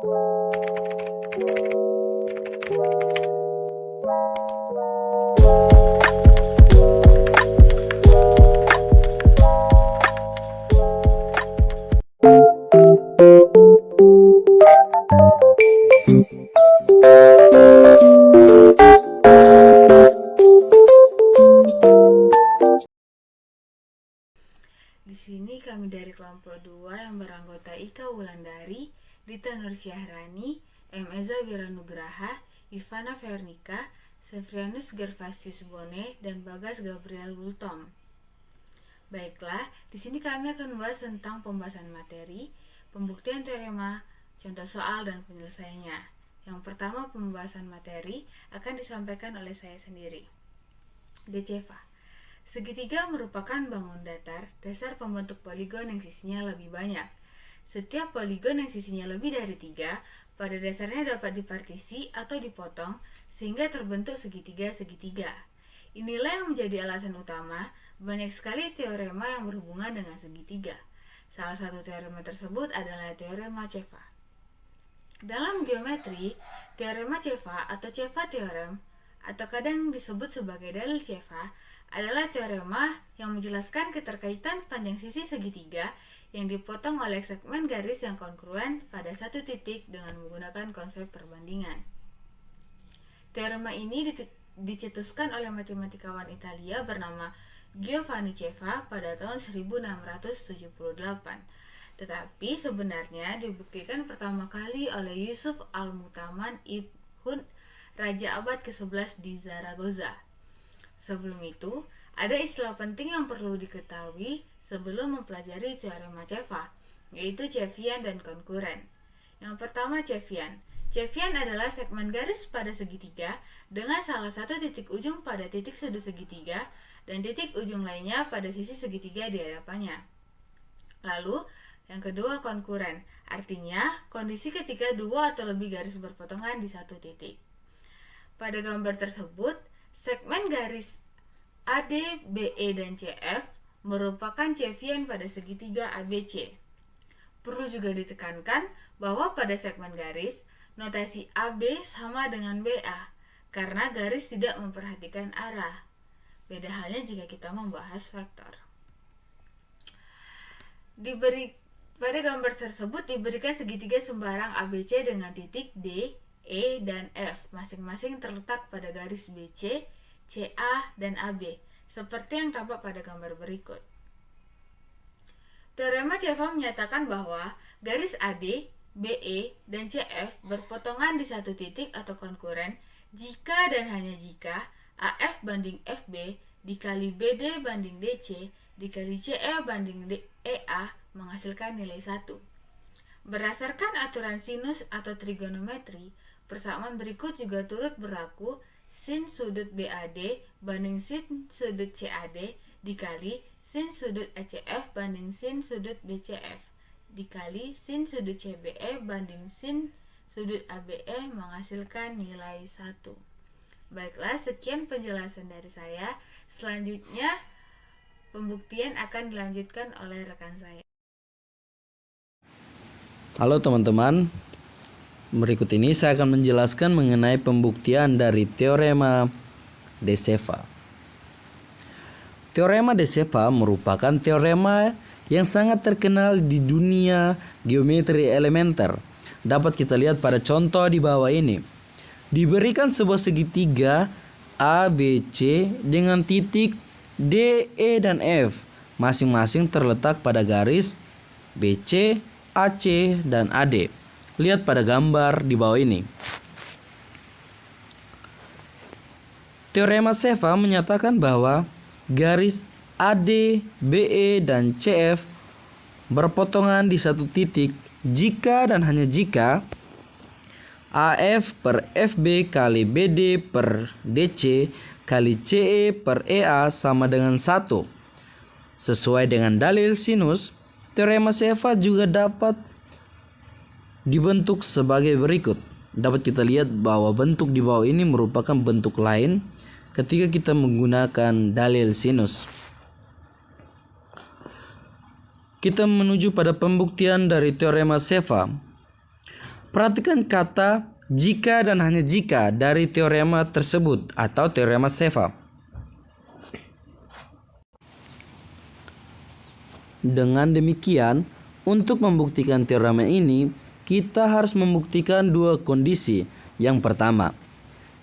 Di sini kami dari kelompok 2 yang beranggota Ika Wulandari, Dita Nur Syahrani, M. Eza Wiranugraha, Ivana Vernika, Sevrianus Gervasius Bone, dan Bagas Gabriel Gultom. Baiklah, di sini kami akan membahas tentang pembahasan materi, pembuktian teorema, contoh soal, dan penyelesaiannya. Yang pertama, pembahasan materi akan disampaikan oleh saya sendiri. DCEVA. Segitiga merupakan bangun datar, dasar pembentuk poligon yang sisinya lebih banyak. Setiap poligon yang sisinya lebih dari 3, pada dasarnya dapat dipartisi atau dipotong sehingga terbentuk segitiga-segitiga. Inilah yang menjadi alasan utama banyak sekali teorema yang berhubungan dengan segitiga. Salah satu teorema tersebut adalah teorema Ceva. Dalam geometri, teorema Ceva atau Ceva theorem atau kadang disebut sebagai dalil Ceva adalah teorema yang menjelaskan keterkaitan panjang sisi segitiga yang dipotong oleh segmen garis yang kongruen pada satu titik dengan menggunakan konsep perbandingan. Teorema ini dicetuskan oleh matematikawan Italia bernama Giovanni Ceva pada tahun 1678. Tetapi sebenarnya dibuktikan pertama kali oleh Yusuf Al-Mutaman Ibn Raja abad ke-11 di Zaragoza. Sebelum itu, ada istilah penting yang perlu diketahui sebelum mempelajari teorema Ceva, yaitu Cevian dan konkuren. Yang pertama, Cevian. Cevian adalah segmen garis pada segitiga dengan salah satu titik ujung pada titik sudut segitiga dan titik ujung lainnya pada sisi segitiga di hadapannya. Lalu, yang kedua, konkuren. Artinya, kondisi ketika dua atau lebih garis berpotongan di satu titik. Pada gambar tersebut, segmen garis AD, BE, dan CF merupakan Cevian pada segitiga ABC. Perlu juga ditekankan bahwa pada segmen garis, notasi AB sama dengan BA, karena garis tidak memperhatikan arah. Beda halnya jika kita membahas vektor. Pada gambar tersebut diberikan segitiga sembarang ABC dengan titik D, E, dan F masing-masing terletak pada garis BC, CA, dan AB, seperti yang tampak pada gambar berikut. Teorema Ceva menyatakan bahwa garis AD, BE, dan CF berpotongan di satu titik atau konkuren jika dan hanya jika AF banding FB dikali BD banding DC dikali CE banding EA menghasilkan nilai 1. Berdasarkan aturan sinus atau trigonometri, persamaan berikut juga turut berlaku sin sudut BAD banding sin sudut CAD dikali sin sudut ACF banding sin sudut BCF dikali sin sudut CBE banding sin sudut ABE menghasilkan nilai 1. Baiklah, sekian penjelasan dari saya. Selanjutnya, pembuktian akan dilanjutkan oleh rekan saya. Halo teman-teman, berikut ini saya akan menjelaskan mengenai pembuktian dari teorema de Ceva. Teorema de Ceva merupakan teorema yang sangat terkenal di dunia geometri elementer. Dapat kita lihat pada contoh di bawah ini. Diberikan sebuah segitiga ABC dengan titik D, E, dan F masing-masing terletak pada garis BC, AC, dan AD. Lihat pada gambar di bawah ini. Teorema Ceva menyatakan bahwa garis AD, BE, dan CF berpotongan di satu titik jika dan hanya jika AF per FB kali BD per DC kali CE per EA sama dengan 1. Sesuai dengan dalil sinus, teorema Ceva juga dapat dibentuk sebagai berikut. Dapat kita lihat bahwa bentuk di bawah ini merupakan bentuk lain ketika kita menggunakan dalil sinus. Kita menuju pada pembuktian dari teorema Ceva. Perhatikan kata jika dan hanya jika dari teorema tersebut atau teorema Sheva. Dengan demikian, untuk membuktikan teorema ini, kita harus membuktikan dua kondisi. Yang pertama,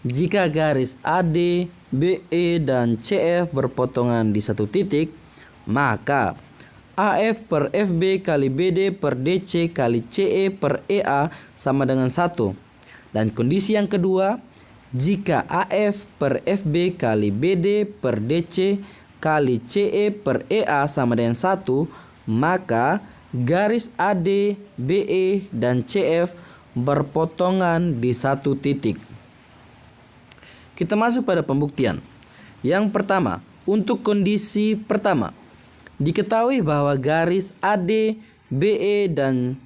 jika garis AD, BE, dan CF berpotongan di satu titik, maka AF per FB kali BD per DC kali CE per EA sama dengan 1. Dan kondisi yang kedua, jika AF per FB kali BD per DC kali CE per EA sama dengan 1, maka garis AD, BE, dan CF berpotongan di satu titik. Kita masuk pada pembuktian. Yang pertama, untuk kondisi pertama, diketahui bahwa garis AD, BE, dan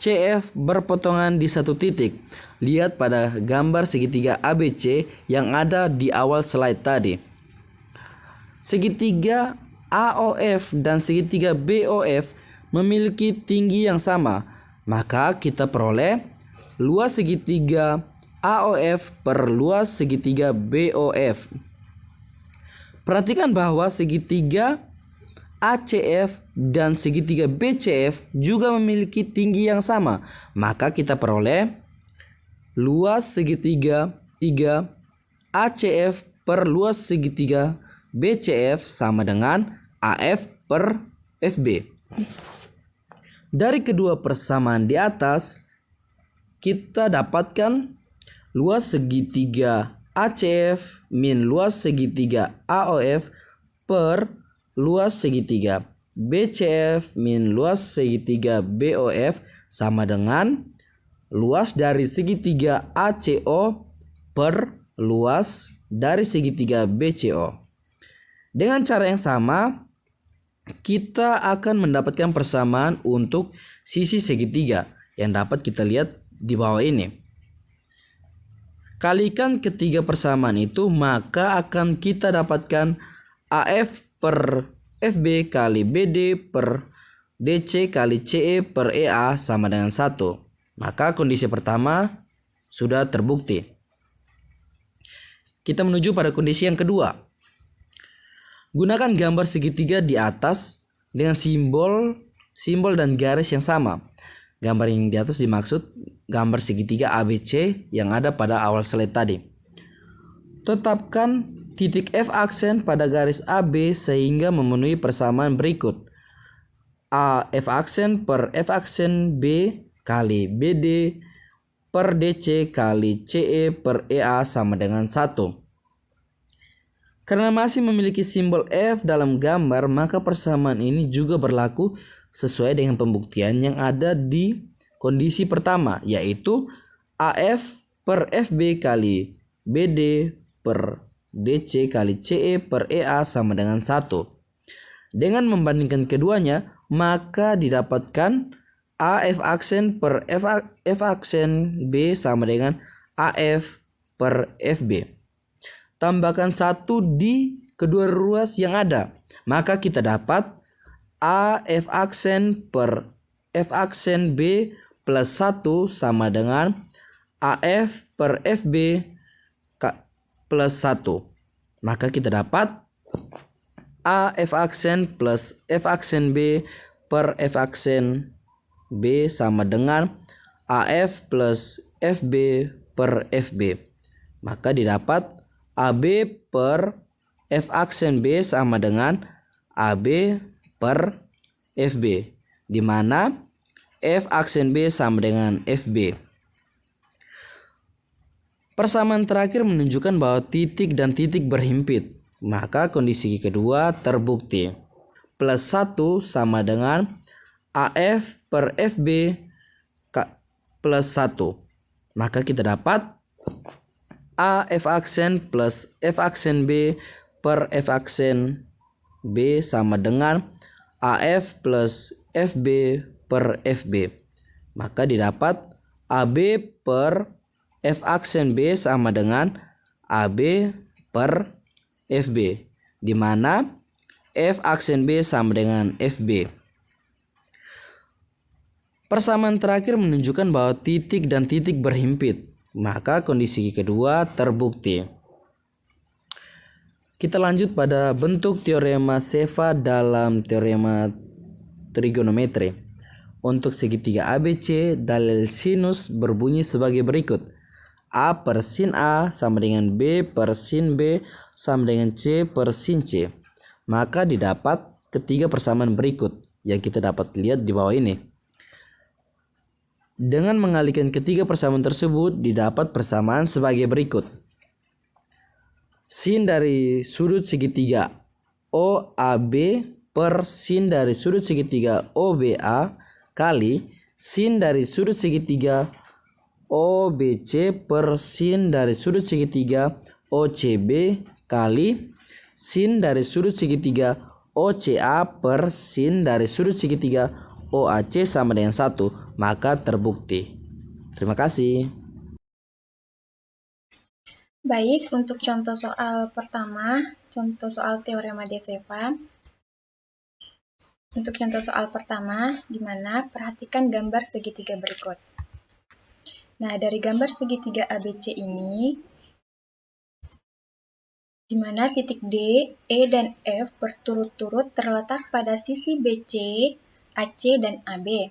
CF berpotongan di satu titik. Lihat pada gambar segitiga ABC yang ada di awal slide tadi. Segitiga AOF dan segitiga BOF memiliki tinggi yang sama. Maka kita peroleh luas segitiga AOF per luas segitiga BOF. Perhatikan bahwa segitiga ACF dan segitiga BCF juga memiliki tinggi yang sama. Maka kita peroleh luas segitiga 3 ACF per luas segitiga BCF sama dengan AF per FB. Dari kedua persamaan di atas, kita dapatkan luas segitiga ACF min luas segitiga AOF per luas segitiga BCF min luas segitiga BOF sama dengan luas dari segitiga ACO per luas dari segitiga BCO. Dengan cara yang sama, kita akan mendapatkan persamaan untuk sisi segitiga yang dapat kita lihat di bawah ini. Kalikan ketiga persamaan itu, maka akan kita dapatkan AF per FB kali BD per DC kali CE per EA sama dengan 1. Maka kondisi pertama sudah terbukti. Kita menuju pada kondisi yang kedua. Gunakan gambar segitiga di atas dengan simbol dan garis yang sama. Gambar yang di atas dimaksud gambar segitiga ABC yang ada pada awal slide tadi. Tetapkan titik F aksen pada garis AB sehingga memenuhi persamaan berikut. A F aksen per F aksen B kali BD per DC kali CE per EA sama dengan 1. Karena masih memiliki simbol F dalam gambar, maka persamaan ini juga berlaku sesuai dengan pembuktian yang ada di kondisi pertama, yaitu AF per FB kali BD per DC kali CE per EA sama dengan 1. Dengan membandingkan keduanya, maka didapatkan AF aksen per F aksen B sama dengan AF per FB. Tambahkan 1 di kedua ruas yang ada, maka kita dapat AF aksen per F aksen B plus 1 sama dengan AF per FB plus 1. Maka kita dapat AF aksen plus F aksen B per F aksen B sama dengan AF plus FB per FB. Maka didapat AB per F aksen B sama dengan AB per FB, di mana F aksen B sama dengan FB. Persamaan terakhir menunjukkan bahwa titik dan titik berhimpit, maka kondisi kedua terbukti. Plus 1 sama dengan AF per FB plus 1. Maka kita dapat AF aksen plus F aksen B per F aksen B sama dengan AF plus FB per FB. Maka didapat AB per F aksen B sama dengan AB per FB, di mana F aksen B sama dengan FB. Persamaan terakhir menunjukkan bahwa titik dan titik berhimpit, maka kondisi kedua terbukti. Kita lanjut pada bentuk teorema Seva dalam teorema trigonometri. Untuk segitiga ABC, dalil sinus berbunyi sebagai berikut. A per sin A sama dengan B per sin B sama dengan C per sin C. Maka didapat ketiga persamaan berikut yang kita dapat lihat di bawah ini. Dengan mengalihkan ketiga persamaan tersebut, didapat persamaan sebagai berikut. Sin dari sudut segitiga OAB per sin dari sudut segitiga OBA kali sin dari sudut segitiga OBC per sin dari sudut segitiga OCB kali sin dari sudut segitiga OCA per sin dari sudut segitiga OAC sama dengan 1, maka terbukti. Terima kasih. Baik, untuk contoh soal pertama, contoh soal teorema de Seva. Untuk contoh soal pertama, di mana perhatikan gambar segitiga berikut. Nah, dari gambar segitiga ABC ini, di mana titik D, E, dan F berturut-turut terletak pada sisi BC, AC, dan AB.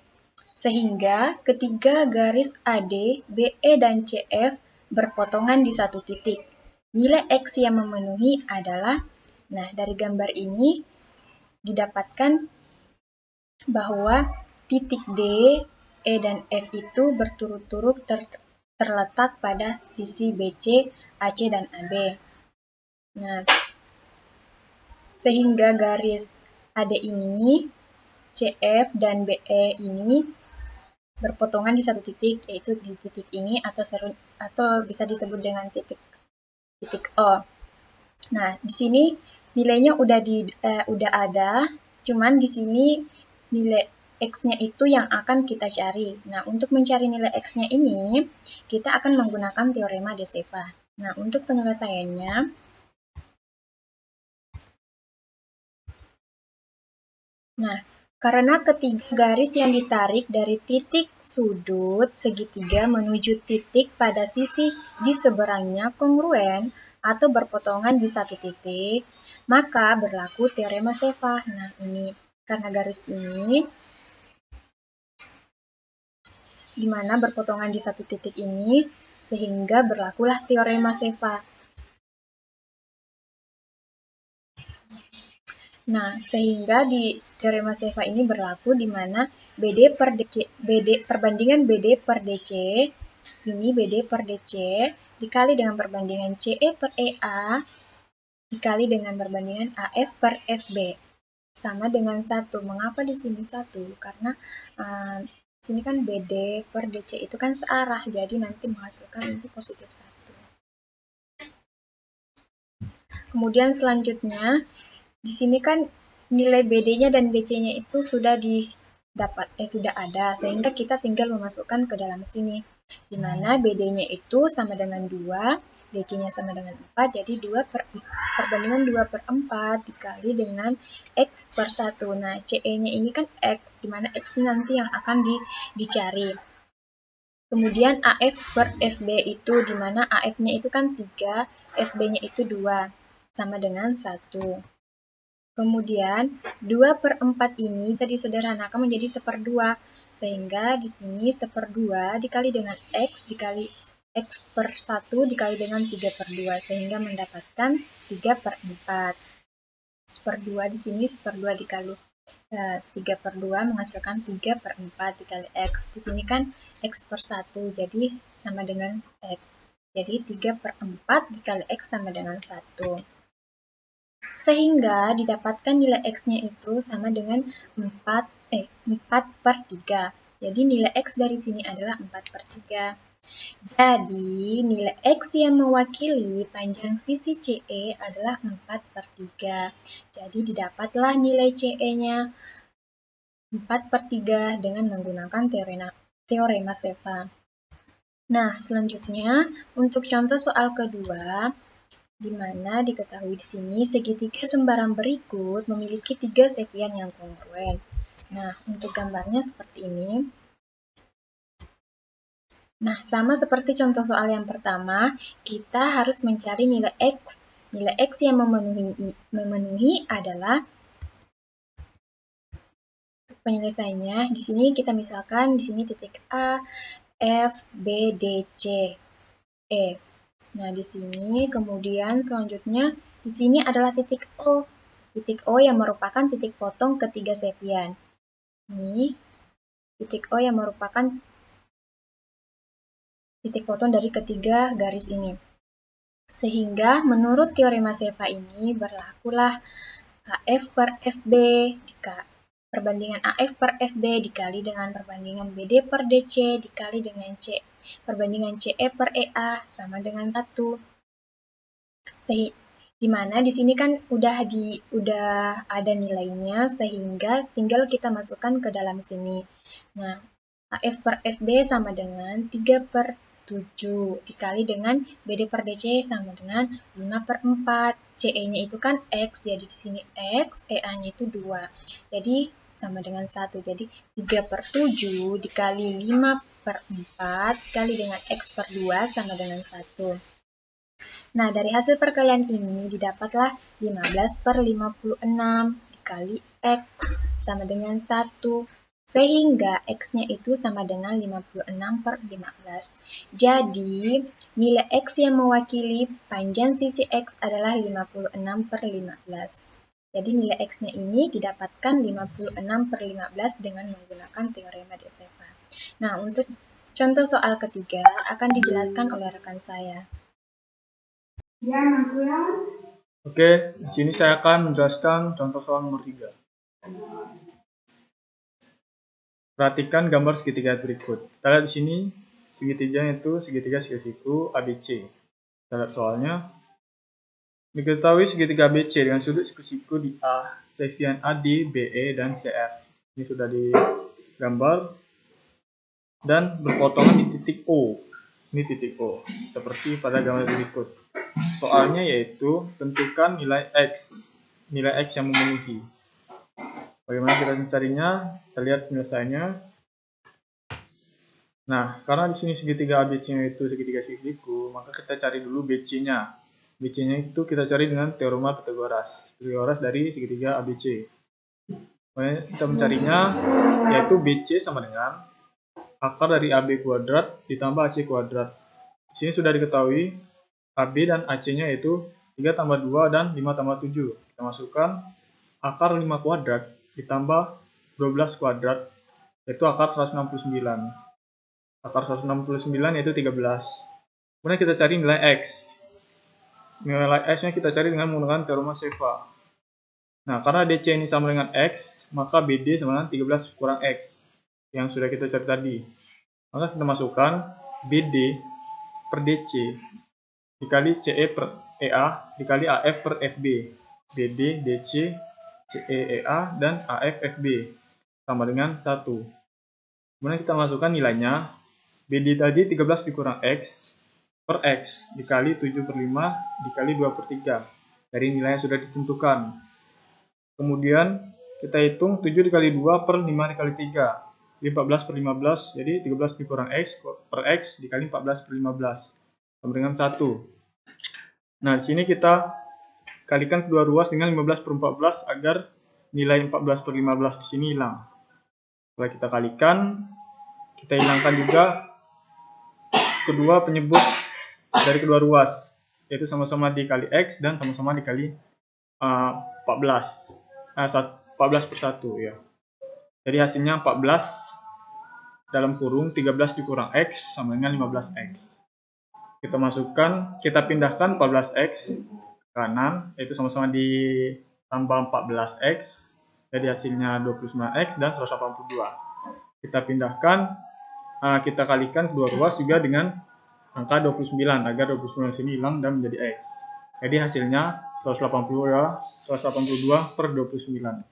Sehingga ketiga garis AD, BE, dan CF berpotongan di satu titik. Nilai X yang memenuhi adalah, nah dari gambar ini didapatkan bahwa titik D, E, dan F itu berturut-turut terletak pada sisi BC, AC, dan AB. Nah, sehingga garis AD ini, CF, dan BE ini berpotongan di satu titik, yaitu di titik ini atau bisa disebut dengan titik O. Nah, di sini nilainya udah ada, cuman di sini nilai X-nya itu yang akan kita cari. Nah, untuk mencari nilai X-nya ini, kita akan menggunakan teorema de Seva. Nah, untuk penyelesaiannya, karena ketiga garis yang ditarik dari titik sudut segitiga menuju titik pada sisi di seberangnya kongruen atau berpotongan di satu titik, maka berlaku teorema Seva. Nah, ini karena garis ini di mana berpotongan di satu titik ini, sehingga berlakulah teorema Seva. Nah, sehingga di teorema Seva ini berlaku di mana perbandingan BD per DC, ini BD per DC, dikali dengan perbandingan CE per EA, dikali dengan perbandingan AF per FB, sama dengan 1. Mengapa di sini 1? Karena di sini kan BD per DC itu kan searah, jadi nanti menghasilkan ini positif 1. Kemudian selanjutnya, di sini kan nilai BD-nya dan DC-nya itu sudah sudah ada, sehingga kita tinggal memasukkan ke dalam sini, di mana BD-nya itu sama dengan 2, DC-nya sama dengan 4, jadi perbandingan 2 per 4 dikali dengan X per 1. Nah, CE-nya ini kan X, di mana X nanti yang akan dicari. Kemudian AF per FB itu, di mana AF-nya itu kan 3, FB-nya itu 2, sama dengan 1. Kemudian 2 per 4 ini bisa disederhanakan menjadi 1/2, sehingga di sini 1/2 dikali dengan X dikali X per 1 dikali dengan 3/2, sehingga mendapatkan 3 per 4. 1/2 di sini 1/2 dikali 3/2 menghasilkan 3 per 4 dikali X. Di sini kan X per 1, jadi sama dengan X. Jadi 3 per 4 dikali X sama dengan 1. Sehingga didapatkan nilai X-nya itu sama dengan 4 per 3. Jadi nilai X dari sini adalah 4 per 3. Jadi nilai X yang mewakili panjang sisi CE adalah 4 per 3. Jadi didapatlah nilai CE-nya 4 per 3 dengan menggunakan teorema Seva. Nah, selanjutnya untuk contoh soal kedua, di mana diketahui di sini segitiga sembarang berikut memiliki 3 sekian yang kongruen. Nah, untuk gambarnya seperti ini. Nah, sama seperti contoh soal yang pertama, kita harus mencari nilai X. Nilai X yang memenuhi adalah penyelesaiannya. Di sini kita misalkan di sini titik A, F, B, D, C, E. Nah, di sini kemudian selanjutnya di sini adalah titik O. Titik O yang merupakan titik potong ketiga Seppian. Ini titik O yang merupakan titik potong dari ketiga garis ini. Sehingga menurut teorema Seva ini berlakulah AF per FB perbandingan AF per FB dikali dengan perbandingan BD per DC dikali dengan perbandingan CE per EA sama dengan 1. Di mana di sini kan udah ada nilainya sehingga tinggal kita masukkan ke dalam sini. Nah, AF per FB sama dengan 3 per 7 dikali dengan BD per DC sama dengan 5 per 4. CE-nya itu kan X, jadi di sini X, EA-nya itu 2. Jadi sama dengan 1. Jadi 3 per 7 dikali 5 per 4 dikali dengan X per 2 sama dengan 1. Nah, dari hasil perkalian ini didapatlah 15 per 56 dikali X sama dengan 1. Sehingga X-nya itu sama dengan 56 per 15. Jadi, nilai X yang mewakili panjang sisi X adalah 56 per 15. Jadi, nilai X-nya ini didapatkan 56 per 15 dengan menggunakan teorema de Seva. Nah, untuk contoh soal ketiga akan dijelaskan oleh rekan saya. Oke, di sini saya akan menjelaskan contoh soal nomor 3. Perhatikan gambar segitiga berikut. Kita lihat di sini, segitiganya itu segitiga siku ABC. Kita lihat soalnya. Diketahui segitiga ABC dengan sudut siku-siku di A, Seppian AD, BE, dan CF. Ini sudah digambar. Dan berpotongan di titik O. Ini titik O, seperti pada gambar berikut. Soalnya yaitu tentukan nilai X yang memenuhi. Bagaimana kita mencarinya? Kita lihat penyelesaiannya. Nah, karena di sini segitiga ABC-nya itu segitiga siku, maka kita cari dulu BC-nya. BC-nya itu kita cari dengan teorema Pythagoras. Pythagoras dari segitiga ABC. Makanya kita mencarinya yaitu BC sama dengan akar dari AB kuadrat ditambah AC kuadrat. Di sini sudah diketahui AB dan AC-nya yaitu 3 tambah 2 dan 5 tambah 7. Kita masukkan akar 5 kuadrat ditambah 12 kuadrat, yaitu akar 169. Akar 169 yaitu 13. Kemudian kita cari nilai X. Nilai X-nya kita cari dengan menggunakan teorema Seva. Nah, karena DC ini sama dengan X, maka BD sama dengan 13 kurang X, yang sudah kita cari tadi. Maka kita masukkan BD per DC dikali CE per EA dikali AF per FB. BD, DC, CE, EA, dan AF, FB sama dengan 1. Kemudian kita masukkan nilainya. BD tadi 13 dikurang X per X dikali 7 per 5 dikali 2 per 3. Dari nilai yang sudah ditentukan. Kemudian kita hitung 7 dikali 2 per 5 dikali 3. Jadi 14 per 15, jadi 13 dikurang X per X dikali 14 per 15 sama dengan 1. Nah, di sini kita kalikan kedua ruas dengan 15 per 14 agar nilai 14 per 15 di sini hilang. Setelah kita kalikan, kita hilangkan juga kedua penyebut dari kedua ruas, yaitu sama-sama dikali X dan sama-sama dikali 14 per 1 ya. Jadi hasilnya 14 dalam kurung 13 dikurang X sama dengan 15X. Kita masukkan, kita pindahkan 14X ke kanan, yaitu sama-sama ditambah 14X, jadi hasilnya 29X dan 182. Kita pindahkan, kita kalikan kedua ruas juga dengan angka 29, agar 29 sini hilang dan menjadi X. Jadi hasilnya 182 per 29.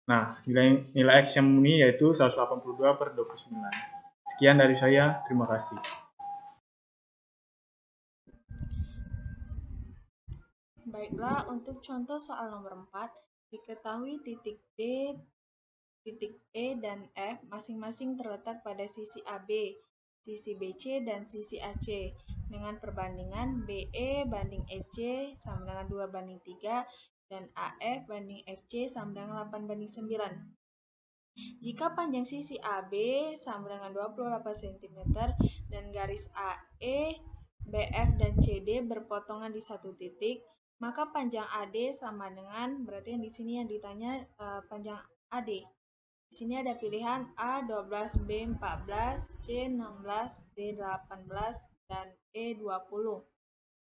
Nah, nilai X yang memenuhi yaitu 182 per 29. Sekian dari saya, terima kasih. Baiklah, untuk contoh soal nomor 4, diketahui titik D, titik E, dan F masing-masing terletak pada sisi AB. sisi BC dan sisi AC dengan perbandingan BE banding EC sama dengan 2 banding 3 dan AF banding FC sama dengan 8 banding 9. Jika panjang sisi AB sama dengan 28 cm dan garis AE, BF dan CD berpotongan di satu titik, maka panjang AD sama dengan, berarti yang di sini yang ditanya panjang AD. Di sini ada pilihan A12, B14, C16, D18, dan E20.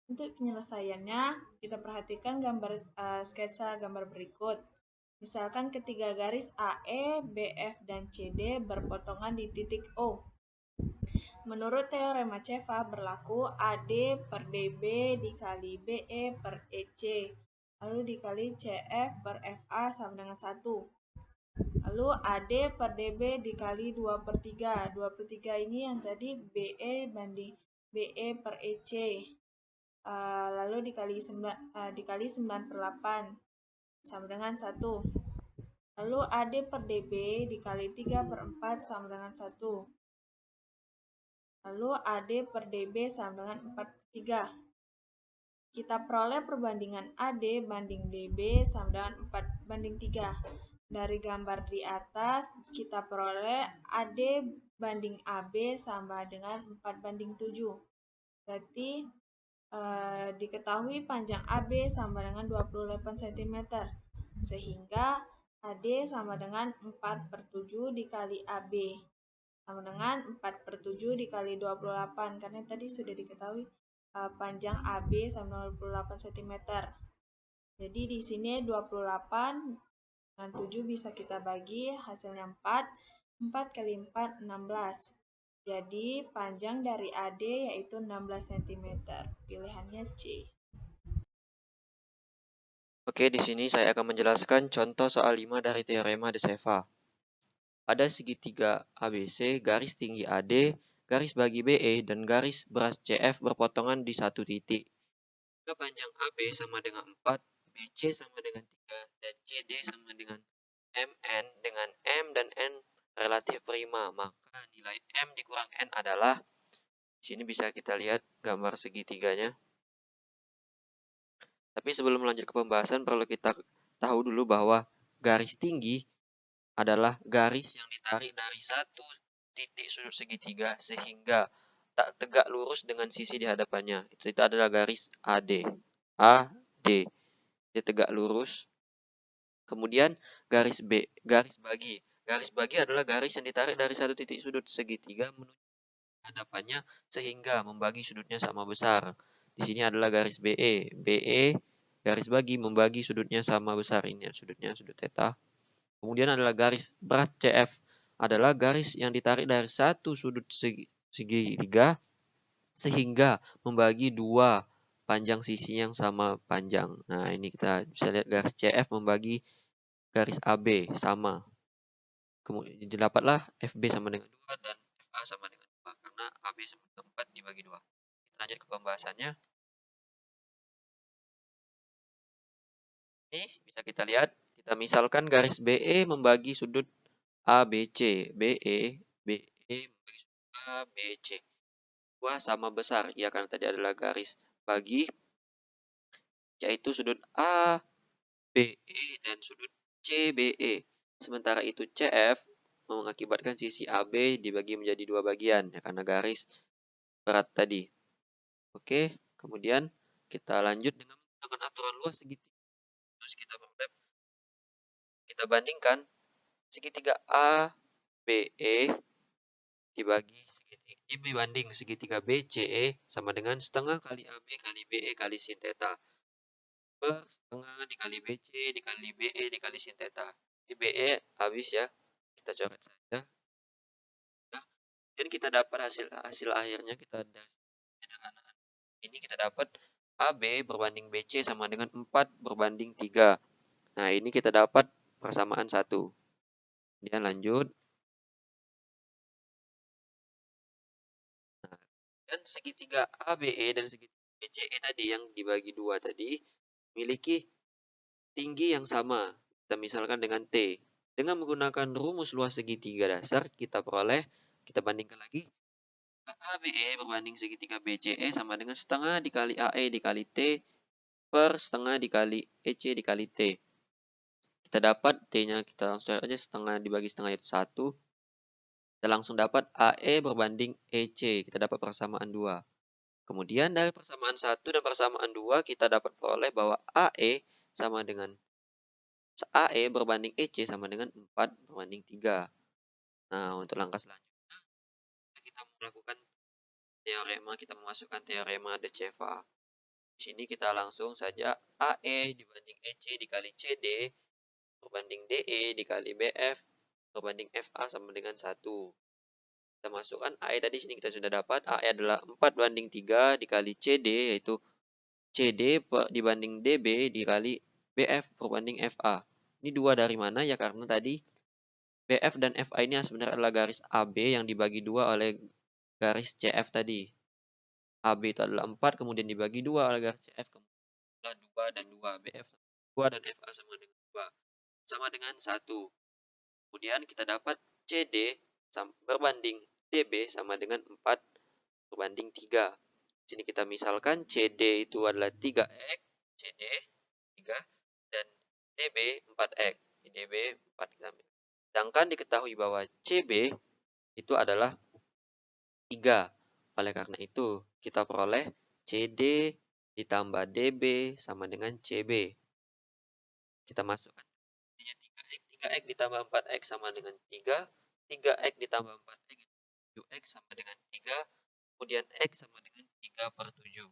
Untuk penyelesaiannya, kita perhatikan sketsa gambar berikut. Misalkan ketiga garis AE, BF, dan CD berpotongan di titik O. Menurut teorema Ceva berlaku AD per DB dikali BE per EC, lalu dikali CF per FA sama dengan 1. Lalu AD per DB dikali 2 per 3. 2 per 3 ini yang tadi BE banding BE per EC. Lalu dikali 9 per 8 sama dengan 1. Lalu AD per DB dikali 3 per 4 sama dengan 1. Lalu AD per DB sama dengan 4 per 3. Kita peroleh perbandingan AD banding DB sama dengan 4 banding 3. Dari gambar di atas, kita peroleh AD banding AB sama dengan 4 banding 7. Berarti diketahui panjang AB sama dengan 28 cm. Sehingga AD sama dengan 4 per 7 dikali AB. Sama dengan 4 per 7 dikali 28. Karena tadi sudah diketahui panjang AB sama 28 cm. Jadi di sini 28 dengan 7 bisa kita bagi, hasilnya 4. 4 kali 4, 16. Jadi panjang dari AD yaitu 16 cm. Pilihannya C. Oke, di sini saya akan menjelaskan contoh soal 5 dari teorema de Ceva. Ada segitiga ABC, garis tinggi AD, garis bagi BE, dan garis beras CF berpotongan di satu titik. Jika panjang AB sama dengan 4, BC sama dengan 3, dan CD sama dengan MN dengan M dan N relatif prima, maka nilai M dikurang N adalah, di sini bisa kita lihat gambar segitiganya. Tapi sebelum lanjut ke pembahasan, perlu kita tahu dulu bahwa garis tinggi adalah garis yang ditarik dari satu titik sudut segitiga sehingga tak tegak lurus dengan sisi di hadapannya. Itu adalah garis AD. AD. Dia tegak lurus. Kemudian garis B, garis bagi. Garis bagi adalah garis yang ditarik dari satu titik sudut segitiga menuju hadapannya sehingga membagi sudutnya sama besar. Di sini adalah garis BE. BE garis bagi membagi sudutnya sama besar. Ini sudutnya sudut theta. Kemudian adalah garis berat CF. Adalah garis yang ditarik dari satu sudut segitiga sehingga membagi dua panjang sisi yang sama panjang. Nah, ini kita bisa lihat garis CF membagi garis AB sama. Kemudian didapatlah FB sama dengan 2 dan FA sama dengan 2 karena AB sama dengan 4 dibagi 2. Kita lanjut ke pembahasannya. Ini bisa kita lihat, kita misalkan garis BE membagi sudut ABC. BE membagi sudut ABC. 2 sama besar, ya karena tadi adalah garis bagi, yaitu sudut ABE dan sudut CBE. Sementara itu CF mengakibatkan sisi AB dibagi menjadi dua bagian, ya karena garis berat tadi. Oke, kemudian kita lanjut dengan menggunakan aturan luas segitiga. Terus kita bandingkan segitiga ABE dibanding segitiga BCE sama dengan setengah kali AB kali BE kali sin theta per setengah dikali BC dikali BE dikali sin theta. Di BE habis ya, kita coret saja. Nah, dan kita dapat hasil akhirnya kita sederhana. Ini kita dapat AB berbanding BC sama dengan 4 berbanding 3. Nah, ini kita dapat persamaan 1. Kemudian lanjut. Nah, dan segitiga ABE dan segitiga BCE tadi yang dibagi 2 tadi memiliki tinggi yang sama. Kita misalkan dengan T. Dengan menggunakan rumus luas segitiga dasar, kita bandingkan lagi ABE berbanding segitiga BCE sama dengan setengah dikali AE dikali T per setengah dikali EC dikali T. Kita dapat T-nya, kita langsung cari aja, setengah dibagi setengah itu 1. Kita langsung dapat AE berbanding EC. Kita dapat persamaan 2. Kemudian dari persamaan 1 dan persamaan 2 kita dapat peroleh bahwa AE berbanding EC sama dengan 4 berbanding 3. Nah, untuk langkah selanjutnya kita melakukan teorema, kita memasukkan teorema de Ceva. Di sini kita langsung saja AE dibanding EC dikali CD berbanding DE dikali BF berbanding FA sama dengan 1. Kita masukkan AE tadi sini kita sudah dapat AE adalah 4 banding 3 dikali CD, yaitu CD dibanding DB dikali BF berbanding FA. Ini 2 dari mana ya? Karena tadi BF dan FA ini sebenarnya adalah garis AB yang dibagi 2 oleh garis CF tadi. AB itu adalah 4, kemudian dibagi 2 oleh garis CF, kemudian 2 dan 2. BF 2 dan FA sama dengan 2. Sama dengan 1. Kemudian kita dapat CD berbanding DB sama dengan 4 berbanding 3. Di sini kita misalkan CD itu adalah 3X, CD 3, dan DB 4X. DB 4 kita ambil. Sedangkan diketahui bahwa CB itu adalah 3. Oleh karena itu, kita peroleh CD ditambah DB sama dengan CB. Kita masukkan 3X. 3X ditambah 4X sama dengan 3. 3X ditambah 4X, 7X sama dengan 3. Kemudian X sama dengan 3 per 7.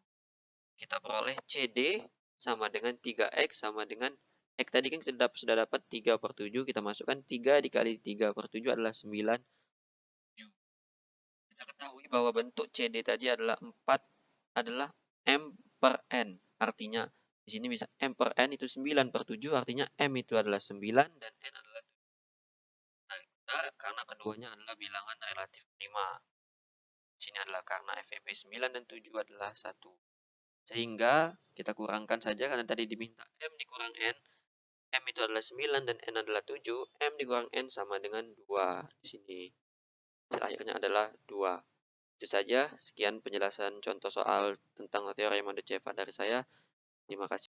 Kita peroleh CD sama dengan 3X sama dengan X tadi kan kita sudah dapat 3 per 7. Kita masukkan 3 dikali 3 per 7 adalah 9. Kita ketahui bahwa bentuk CD tadi adalah 4 adalah M per N. Artinya di sini bisa M per N itu 9 per 7, artinya M itu adalah 9 dan N adalah 7. Nah, karena keduanya adalah bilangan relatif prima. Di sini adalah karena FEP 9 dan 7 adalah 1. Sehingga kita kurangkan saja karena tadi diminta M dikurang N. M itu adalah 9 dan N adalah 7. M dikurang N sama dengan 2. Di sini hasil akhirnya adalah 2. Itu saja, sekian penjelasan contoh soal tentang teorema de Ceva dari saya. Terima kasih.